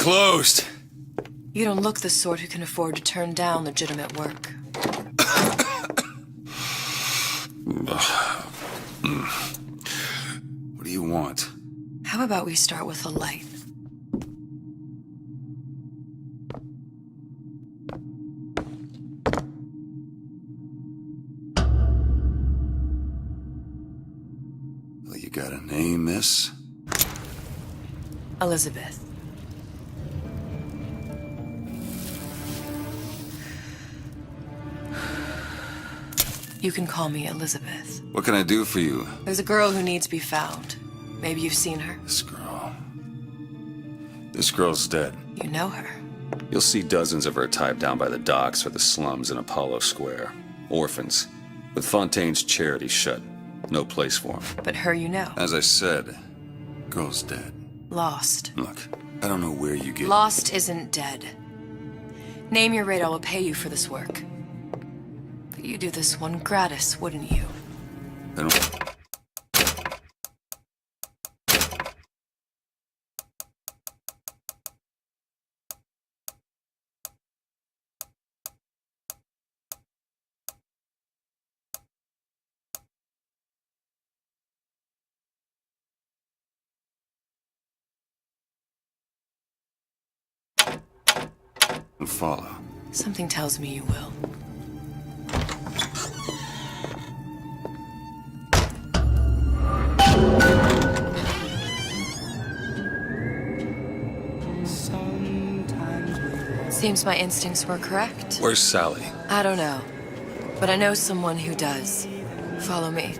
closed. You don't look the sort who can afford to turn down legitimate work. What do you want? How about we start with a light? Well, you got a name, miss? Elizabeth. You can call me Elizabeth. What can I do for you? There's a girl who needs to be found. Maybe you've seen her. This girl. This girl's dead. You know her. You'll see dozens of her tied down by the docks or the slums in Apollo Square. Orphans. With Fontaine's charity shut. No place for them. But her you know. As I said, girl's dead. Lost. Look, I don't know where you get... Lost isn't dead. Name your rate, I will pay you for this work. But you'd do this one gratis, wouldn't you? Then... follow. Something tells me you will. Seems my instincts were correct. Where's Sally? I don't know. But I know someone who does. Follow me.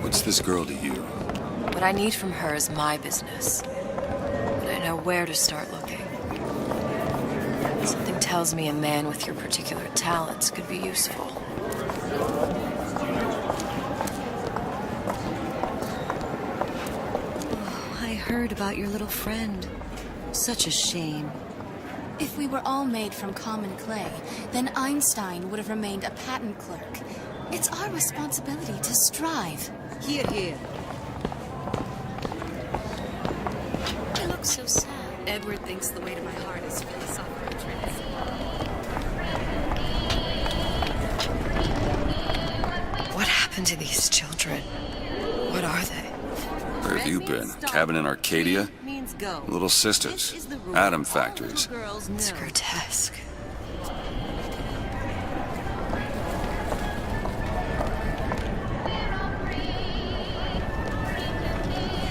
What's this girl to you? What I need from her is my business. But I know where to start looking. Something tells me a man with your particular talents could be useful. Oh, I heard about your little friend. Such a shame. If we were all made from common clay, then Einstein would have remained a patent clerk. It's our responsibility to strive. Here, here. You look so sad. Edward thinks the way to my heart is philosophical truth. What happened to these children? What are they? Where have you been? Cabin in Arcadia? Means go. Little sisters. Atom factories. It's grotesque.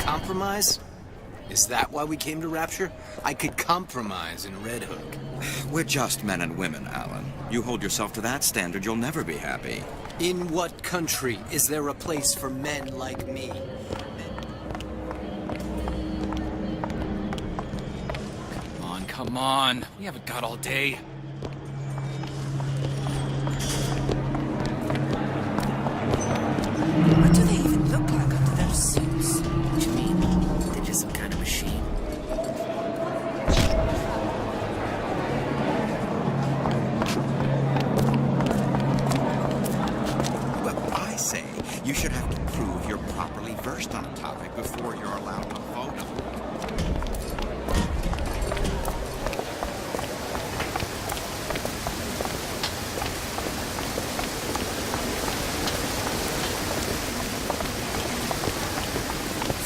Compromise? Is that why we came to Rapture? I could compromise in Red Hook. We're just men and women, Alan. You hold yourself to that standard, you'll never be happy. In what country is there a place for men like me? Come on. We haven't got all day. What do they even look like under their suits? What do you mean? They're just some kind of machine. Well, I say you should have to prove you're properly versed on a topic before you're allowed to vote on it.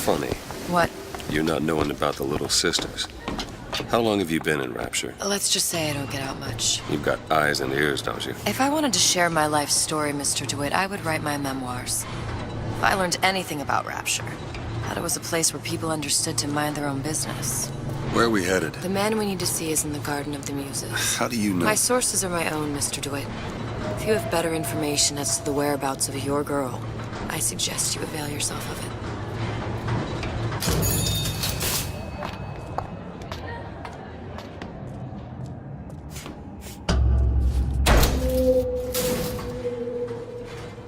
Funny. What? You not knowing about the Little Sisters. How long have you been in Rapture? Let's just say I don't get out much. You've got eyes and ears, don't you? If I wanted to share my life story, Mr. DeWitt, I would write my memoirs. If I learned anything about Rapture, that it was a place where people understood to mind their own business. Where are we headed? The man we need to see is in the Garden of the Muses. How do you know? My sources are my own, Mr. DeWitt. If you have better information as to the whereabouts of your girl, I suggest you avail yourself of it.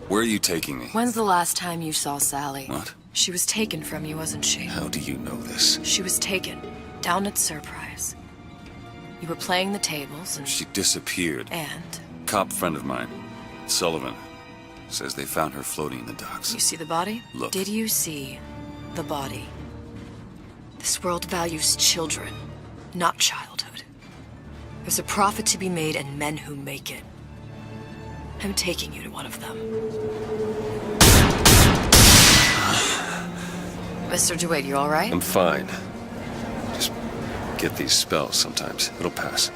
Where are you taking me? When's the last time you saw Sally? What? She was taken from you, wasn't she? How do you know this? She was taken. Down at Surprise. You were playing the tables and... She disappeared. And? Cop friend of mine, Sullivan, says they found her floating in the docks. You see the body? Look. Did you see the body? This world values children, not childhood. There's a profit to be made and men who make it. I'm taking you to one of them. Mr. DeWitt, you all right? I'm fine. Just get these spells sometimes. It'll pass.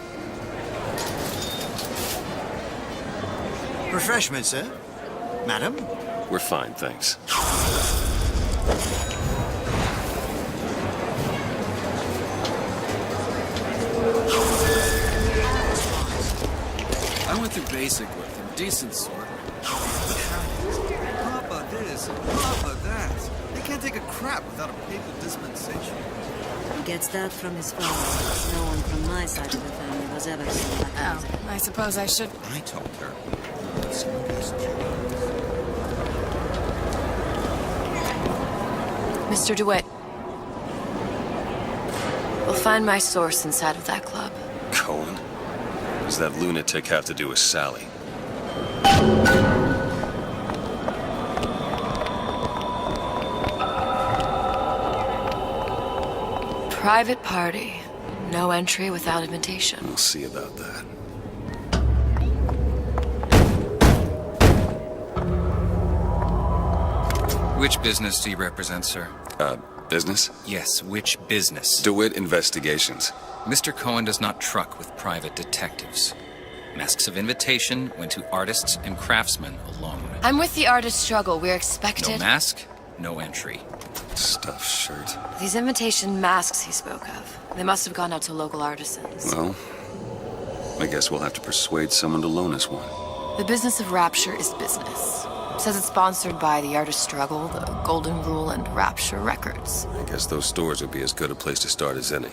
Refreshment, sir? Madam? We're fine, thanks. I went through basic with him. Decent sort. Papa this, Papa that. They can't take a crap without a papal dispensation. He gets that from his father. No one from my side of the family was ever so lucky. Oh, I suppose I should... I told her. Mr. DeWitt. We'll find my source inside of that club. Cohen? What does that lunatic have to do with Sally? Private party. No entry without invitation. We'll see about that. Which business do you represent, sir? Business? Yes, which business? DeWitt Investigations. Mr. Cohen does not truck with private detectives. Masks of invitation went to artists and craftsmen alone. I'm with the artist struggle. We're expected... No mask, no entry. Stuffed shirt. These invitation masks he spoke of. They must have gone out to local artisans. Well, I guess we'll have to persuade someone to loan us one. The business of Rapture is business. Says it's sponsored by the Artist Struggle, the Golden Rule, and Rapture Records. I guess those stores would be as good a place to start as any.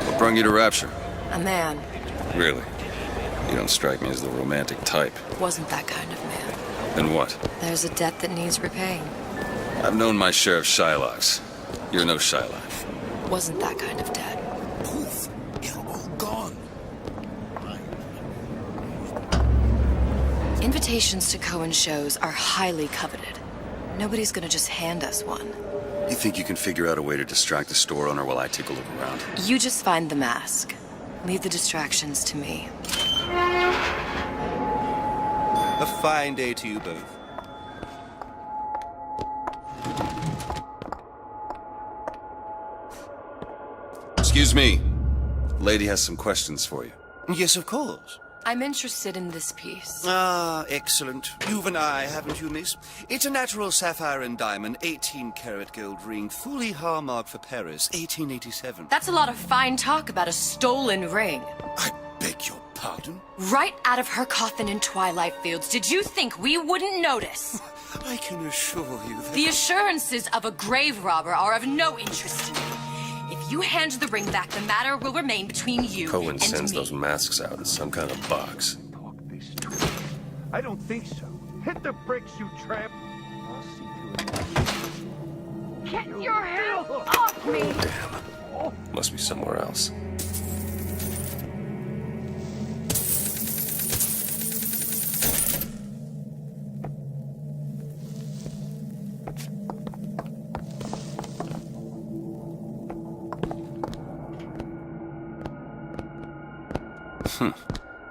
What brought you to Rapture? A man. Really? You don't strike me as the romantic type. Wasn't that kind of man. Then what? There's a debt that needs repaying. I've known my share of Shylocks. You're no Shylock. Wasn't that kind of debt. Poof! They're all gone. Invitations to Cohen shows are highly coveted. Nobody's gonna just hand us one. You think you can figure out a way to distract the store owner while I take a look around? You just find the mask. Leave the distractions to me. A fine day to you both. Excuse me. Lady has some questions for you. Yes, of course. I'm interested in this piece. Ah, excellent. You've an eye, haven't you, miss? It's a natural sapphire and diamond, 18-karat gold ring, fully hallmarked for Paris, 1887. That's a lot of fine talk about a stolen ring. I beg your pardon? Right out of her coffin in Twilight Fields. Did you think we wouldn't notice? I can assure you that... The assurances of a grave robber are of no interest to me. If you hand the ring back, the matter will remain between you Cohen and sends me. those masks out as some kind of box. I don't think so. Hit the bricks, you tramp! I'll see to it. Get your hands off me! Damn. Must be somewhere else.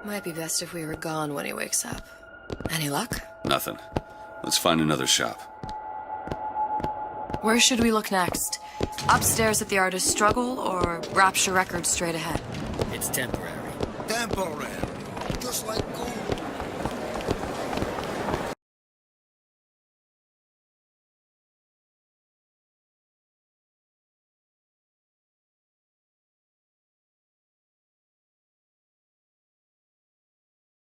Might be best if we were gone when he wakes up. Any luck? Nothing. Let's find another shop. Where should we look next? Upstairs at the Artist Struggle, or Rapture Records straight ahead? It's temporary. Temporary. Just like